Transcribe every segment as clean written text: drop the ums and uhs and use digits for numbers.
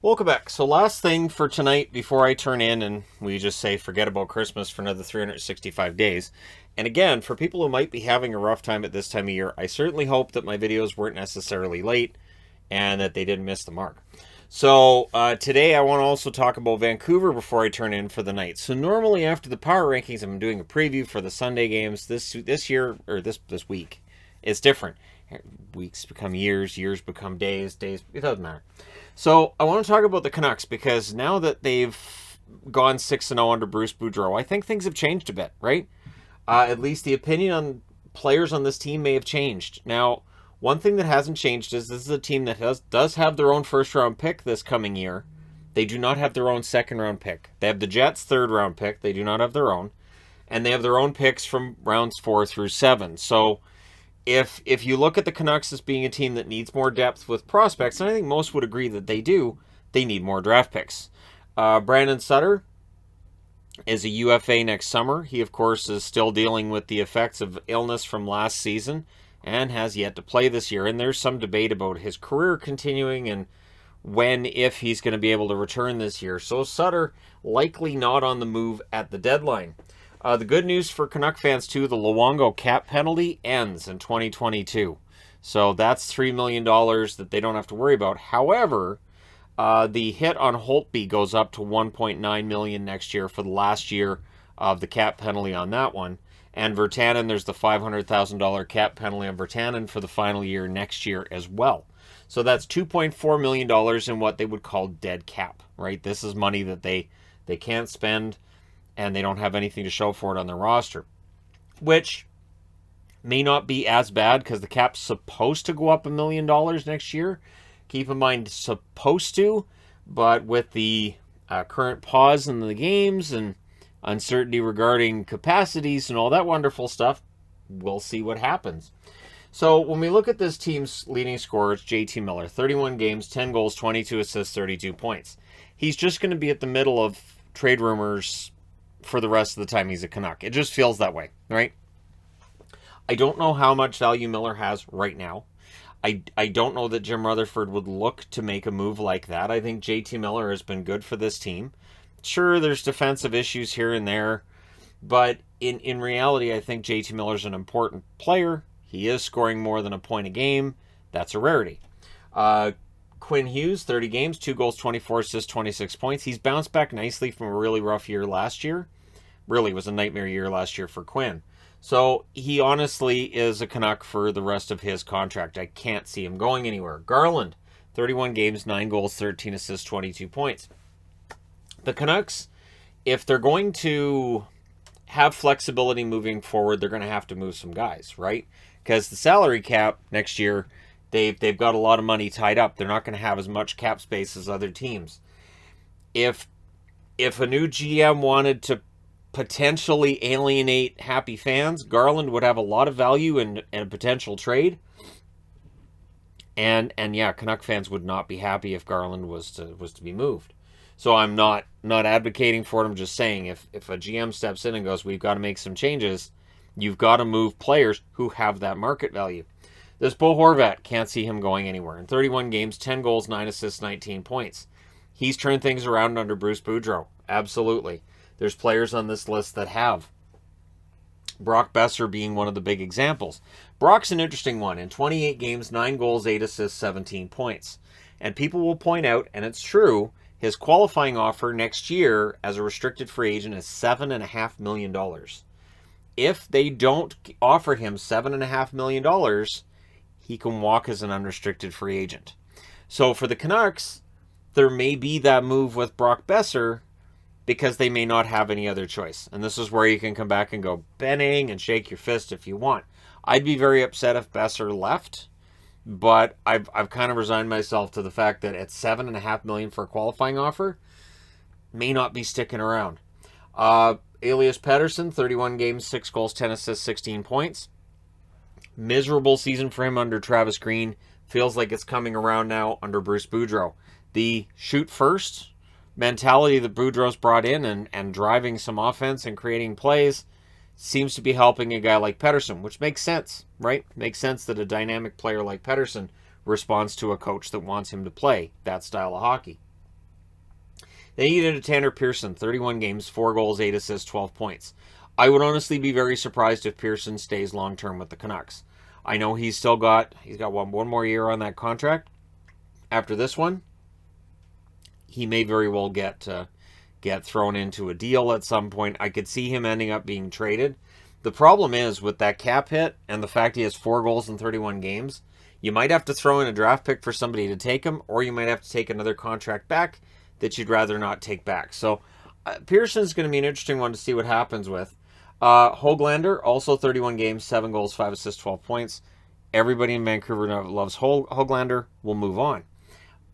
Welcome back. So last thing for tonight before I turn in and we just say forget about Christmas for another 365 days. And again, for people who might be having a rough time at this time of year, I certainly hope that my videos weren't necessarily late and that they didn't miss the mark. So today I want to also talk about Vancouver before I turn in for the night. So normally after the power rankings, I'm doing a preview for the Sunday games. This year or this week, it's different. Weeks become years, years become days, days. It doesn't matter. So I want to talk about the Canucks because now that they've gone 6-0 under Bruce Boudreau, I think things have changed a bit, right? At least the opinion on players on this team may have changed. Now, one thing that hasn't changed is this is a team that does have their own first-round pick this coming year. They do not have their own second-round pick. They have the Jets' third-round pick. They do not have their own. And they have their own picks from rounds 4 through 7. So if you look at the Canucks as being a team that needs more depth with prospects, and I think most would agree that they do, they need more draft picks. Brandon Sutter is a UFA next summer. He, of course, is still dealing with the effects of illness from last season and has yet to play this year. And there's some debate about his career continuing and when, if he's going to be able to return this year. So Sutter likely not on the move at the deadline. The good news for Canuck fans, too, the Luongo cap penalty ends in 2022. So that's $3 million that they don't have to worry about. However, the hit on Holtby goes up to $1.9 million next year for the last year of the cap penalty on that one. And Virtanen, there's the $500,000 cap penalty on Virtanen for the final year next year as well. So that's $2.4 million in what they would call dead cap, right? This is money that they can't spend and they don't have anything to show for it on their roster, which may not be as bad because the cap's supposed to go up $1 million next year. Keep in mind, supposed to, but with the current pause in the games and uncertainty regarding capacities and all that wonderful stuff, we'll see what happens. So when we look at this team's leading scorer, it's JT Miller, 31 games, 10 goals, 22 assists, 32 points. He's just going to be at the middle of trade rumors for the rest of the time he's a Canuck. It just feels that way, right? I don't know how much value Miller has right now. I don't know that Jim Rutherford would look to make a move like that. I think JT Miller has been good for this team. Sure, there's defensive issues here and there, but in reality, I think JT Miller's an important player. He is scoring more than a point a game. That's a rarity. Quinn Hughes, 30 games, 2 goals, 24 assists, 26 points. He's bounced back nicely from a really rough year last year. Really was a nightmare year last year for Quinn. So he honestly is a Canuck for the rest of his contract. I can't see him going anywhere. Garland, 31 games, 9 goals, 13 assists, 22 points. The Canucks, if they're going to have flexibility moving forward, they're going to have to move some guys, right? Because the salary cap next year, they've got a lot of money tied up. They're not going to have as much cap space as other teams. If a new GM wanted to potentially alienate happy fans, Garland would have a lot of value in a potential trade. And yeah, Canuck fans would not be happy if Garland was to be moved. So I'm not advocating for it. I'm just saying if a GM steps in and goes, we've got to make some changes, you've got to move players who have that market value. This Bo Horvat, can't see him going anywhere. In 31 games, 10 goals, 9 assists, 19 points. He's turned things around under Bruce Boudreau. Absolutely. There's players on this list that have. Brock Boeser being one of the big examples. Brock's an interesting one. In 28 games, 9 goals, 8 assists, 17 points. And people will point out, and it's true, his qualifying offer next year as a restricted free agent is $7.5 million. If they don't offer him $7.5 million, he can walk as an unrestricted free agent. So for the Canucks, there may be that move with Brock Boeser because they may not have any other choice. And this is where you can come back and go Benning and shake your fist if you want. I'd be very upset if Boeser left, but I've kind of resigned myself to the fact that at $7.5 million for a qualifying offer, may not be sticking around. Elias Pettersson, 31 games, 6 goals, 10 assists, 16 points. Miserable season for him under Travis Green. Feels like it's coming around now under Bruce Boudreau. The shoot first mentality that Boudreau's brought in and driving some offense and creating plays seems to be helping a guy like Pettersson, which makes sense, right? Makes sense that a dynamic player like Pettersson responds to a coach that wants him to play that style of hockey. Then you get into Tanner Pearson, 31 games, 4 goals, 8 assists, 12 points. I would honestly be very surprised if Pearson stays long-term with the Canucks. I know he's got one more year on that contract. After this one, he may very well get thrown into a deal at some point. I could see him ending up being traded. The problem is with that cap hit and the fact he has 4 goals in 31 games, you might have to throw in a draft pick for somebody to take him, or you might have to take another contract back that you'd rather not take back. So Pearson's going to be an interesting one to see what happens with. Höglander, also 31 games, 7 goals, 5 assists, 12 points. Everybody in Vancouver loves Höglander. We'll move on.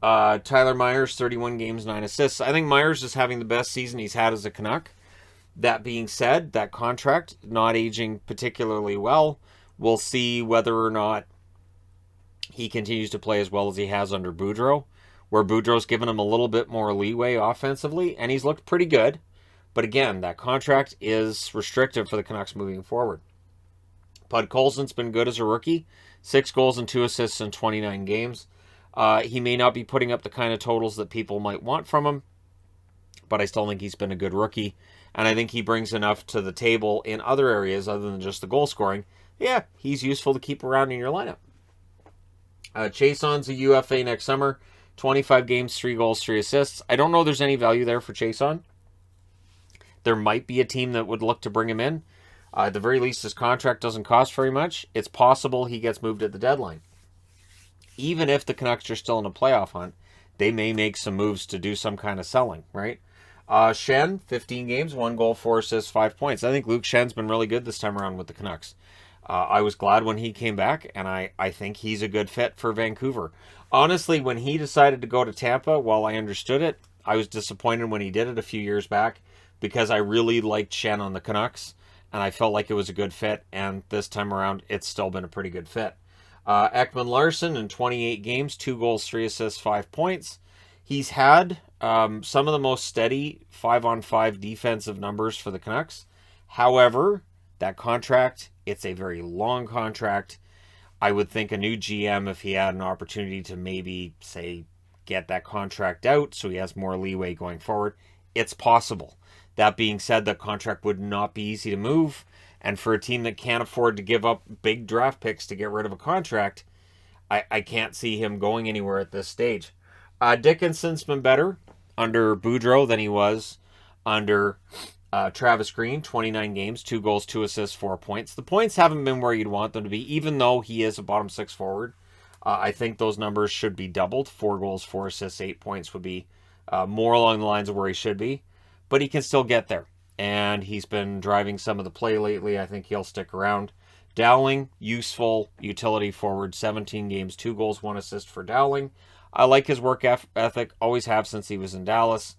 Tyler Myers, 31 games, 9 assists. I think Myers is having the best season he's had as a Canuck. That being said, that contract not aging particularly well. We'll see whether or not he continues to play as well as he has under Boudreau, where Boudreau's given him a little bit more leeway offensively, and he's looked pretty good. But again, that contract is restrictive for the Canucks moving forward. Podkolzin's been good as a rookie. 6 goals and 2 assists in 29 games. He may not be putting up the kind of totals that people might want from him, but I still think he's been a good rookie. And I think he brings enough to the table in other areas other than just the goal scoring. Yeah, he's useful to keep around in your lineup. Chason's a UFA next summer. 25 games, 3 goals, 3 assists. I don't know if there's any value there for Chason. There might be a team that would look to bring him in. At the very least, his contract doesn't cost very much. It's possible he gets moved at the deadline. Even if the Canucks are still in a playoff hunt, they may make some moves to do some kind of selling, right? Shen, 15 games, 1 goal, 4 assists, 5 points. I think Luke Shen's been really good this time around with the Canucks. I was glad when he came back, and I think he's a good fit for Vancouver. Honestly, when he decided to go to Tampa, while I understood it, I was disappointed when he did it a few years back because I really liked Shen on the Canucks, and I felt like it was a good fit, and this time around, it's still been a pretty good fit. Ekman Larsen in 28 games, 2 goals, 3 assists, 5 points. He's had some of the most steady 5-on-5 defensive numbers for the Canucks. However, that contract, it's a very long contract. I would think a new GM, if he had an opportunity to maybe, say, get that contract out so he has more leeway going forward, it's possible. That being said, that contract would not be easy to move. And for a team that can't afford to give up big draft picks to get rid of a contract, I can't see him going anywhere at this stage. Dickinson's been better under Boudreau than he was under Travis Green. 29 games, 2 goals, 2 assists, 4 points. The points haven't been where you'd want them to be, even though he is a bottom 6 forward. I think those numbers should be doubled. 4 goals, 4 assists, 8 points would be more along the lines of where he should be. But he can still get there. And he's been driving some of the play lately. I think he'll stick around. Dowling, useful utility forward. 17 games, 2 goals, 1 assist for Dowling. I like his work ethic. Always have since he was in Dallas.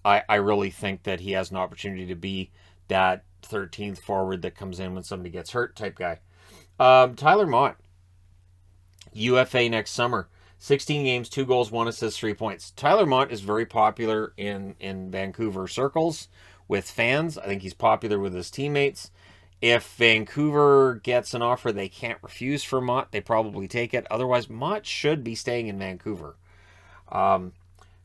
I really think that he has an opportunity to be that 13th forward that comes in when somebody gets hurt type guy. Tyler Mott, UFA next summer. 16 games, 2 goals, 1 assist, 3 points. Tyler Mott is very popular in Vancouver circles with fans. I think he's popular with his teammates. If Vancouver gets an offer they can't refuse for Mott, they probably take it. Otherwise, Mott should be staying in Vancouver.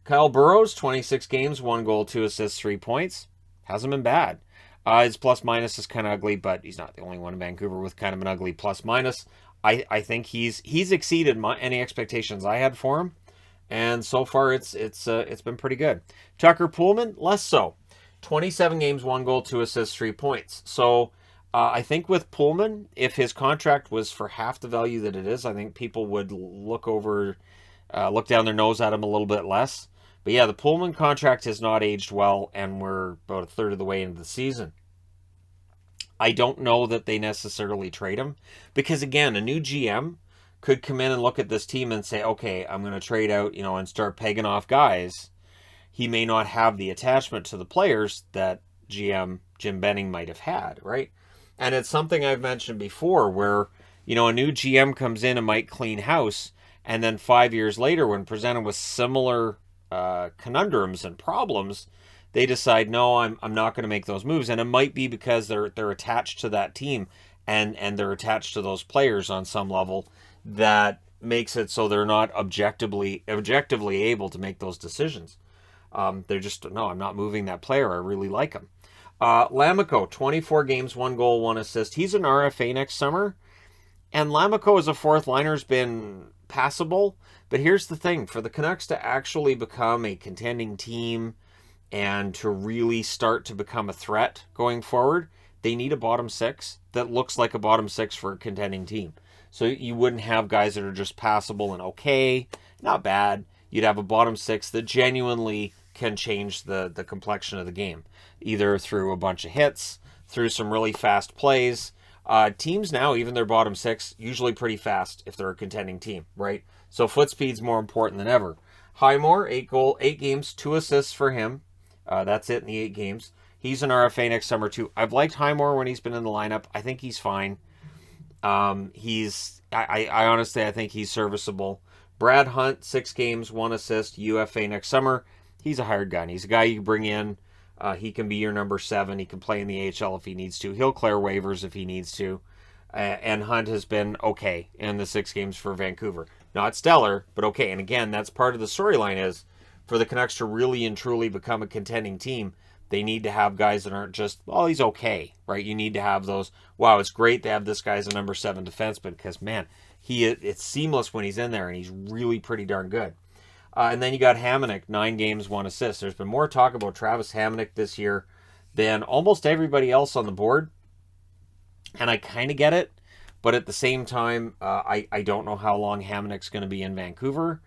Kyle Burrows, 26 games, 1 goal, 2 assists, 3 points. Hasn't been bad. His plus-minus is kind of ugly, but he's not the only one in Vancouver with kind of an ugly plus-minus. I think he's exceeded any expectations I had for him, and so far it's been pretty good. Tucker Poolman, less so. 27 games, 1 goal, 2 assists, 3 points. So I think with Poolman, if his contract was for half the value that it is, I think people would look down their nose at him a little bit less. But yeah, the Poolman contract has not aged well, and we're about a third of the way into the season. I don't know that they necessarily trade him because, again, a new GM could come in and look at this team and say, okay, I'm going to trade out, and start pegging off guys. He may not have the attachment to the players that GM Jim Benning might have had, right? And it's something I've mentioned before where, a new GM comes in and might clean house, and then 5 years later when presented with similar conundrums and problems, they decide, no, I'm not going to make those moves. And it might be because they're attached to that team and they're attached to those players on some level that makes it so they're not objectively able to make those decisions. They're just, no, I'm not moving that player. I really like him. Lamico, 24 games, 1 goal, 1 assist. He's an RFA next summer. And Lamico as a fourth liner has been passable. But here's the thing. For the Canucks to actually become a contending team and to really start to become a threat going forward, they need a bottom six that looks like a bottom six for a contending team. So you wouldn't have guys that are just passable and okay, not bad. You'd have a bottom six that genuinely can change the complexion of the game, either through a bunch of hits, through some really fast plays. Teams now, even their bottom six, usually pretty fast if they're a contending team, right? So foot speed's more important than ever. Highmore, 8 games, 2 assists for him. That's it in the 8 games. He's an RFA next summer too. I've liked Highmore when he's been in the lineup. I think he's fine. I honestly, I think he's serviceable. Brad Hunt, 6 games, 1 assist, UFA next summer. He's a hired gun. He's a guy you bring in. He can be your number 7. He can play in the AHL if he needs to. He'll clear waivers if he needs to. And Hunt has been okay in the 6 games for Vancouver. Not stellar, but okay. And again, that's part of the storyline is for the Canucks to really and truly become a contending team, they need to have guys that aren't just, well, he's okay, right? You need to have those, wow, it's great to have this guy as a number 7 defenseman because, man, it's seamless when he's in there and he's really pretty darn good. And then you got Hamonic, 9 games, 1 assist. There's been more talk about Travis Hamonic this year than almost everybody else on the board. And I kind of get it. But at the same time, I don't know how long Hamonic's going to be in Vancouver.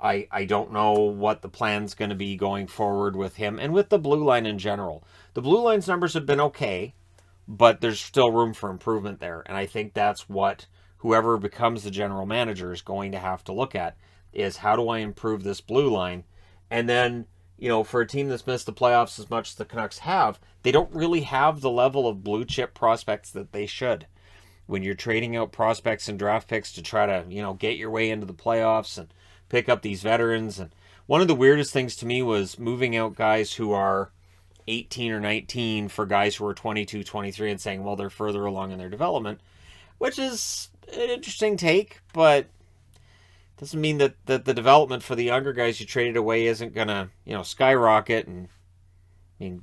I don't know what the plan's going to be going forward with him and with the blue line in general. The blue line's numbers have been okay, but there's still room for improvement there. And I think that's what whoever becomes the general manager is going to have to look at, is how do I improve this blue line? And then, for a team that's missed the playoffs as much as the Canucks have, they don't really have the level of blue chip prospects that they should. When you're trading out prospects and draft picks to try to, get your way into the playoffs and pick up these veterans. And one of the weirdest things to me was moving out guys who are 18 or 19 for guys who are 22, 23 and saying, well, they're further along in their development, which is an interesting take, but doesn't mean that the development for the younger guys you traded away isn't going to, skyrocket. And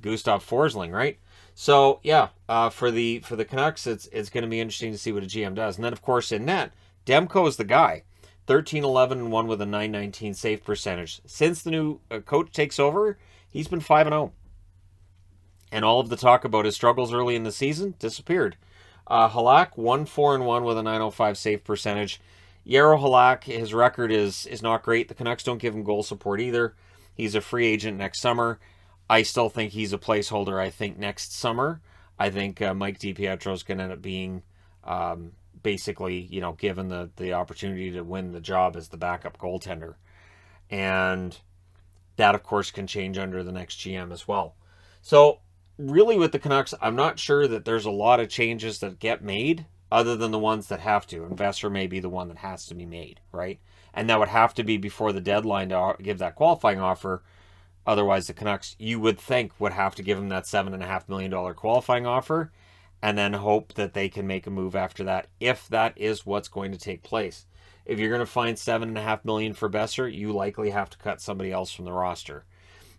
Gustav Forsling, right? So, yeah, for the Canucks, it's going to be interesting to see what a GM does. And then, of course, in net, Demko is the guy. 13-11-1 with a .919 save percentage. Since the new coach takes over, he's been 5-0. And all of the talk about his struggles early in the season disappeared. Halak, 1-4-1 with a .905 save percentage. Jaro Halak, his record is not great. The Canucks don't give him goal support either. He's a free agent next summer. I still think he's a placeholder, I think, next summer. I think Mike DiPietro is going to end up being basically, given the opportunity to win the job as the backup goaltender. And that, of course, can change under the next GM as well. So, really with the Canucks, I'm not sure that there's a lot of changes that get made other than the ones that have to. Investor may be the one that has to be made, right? And that would have to be before the deadline to give that qualifying offer. Otherwise, the Canucks, you would think, would have to give him that $7.5 million qualifying offer and then hope that they can make a move after that, if that is what's going to take place. If you're going to find $7.5 million for Besser, you likely have to cut somebody else from the roster.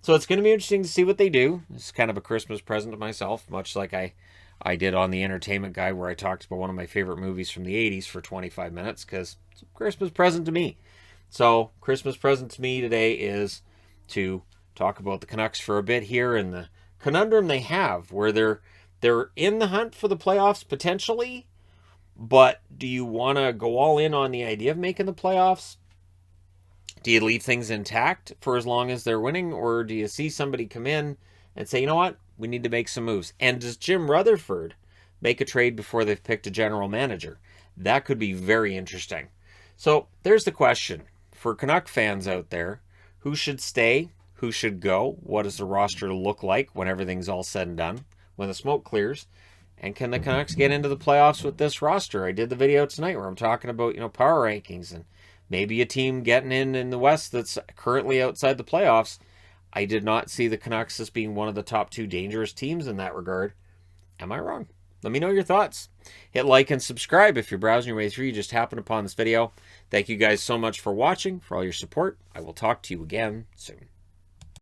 So it's going to be interesting to see what they do. It's kind of a Christmas present to myself, much like I did on The Entertainment Guy, where I talked about one of my favorite movies from the 80s for 25 minutes, because it's a Christmas present to me. So Christmas present to me today is to talk about the Canucks for a bit here and the conundrum they have, where they're in the hunt for the playoffs potentially, but do you want to go all in on the idea of making the playoffs? Do you leave things intact for as long as they're winning, or do you see somebody come in and say, you know what, we need to make some moves? And does Jim Rutherford make a trade before they've picked a general manager? That could be very interesting. So there's the question. For Canuck fans out there, who should stay? Who should go? What does the roster look like when everything's all said and done? When the smoke clears? And can the Canucks get into the playoffs with this roster? I did the video tonight where I'm talking about, power rankings and maybe a team getting in the West that's currently outside the playoffs. I did not see the Canucks as being one of the top 2 dangerous teams in that regard. Am I wrong? Let me know your thoughts. Hit like and subscribe if you're browsing your way through. You just happened upon this video. Thank you guys so much for watching, for all your support. I will talk to you again soon.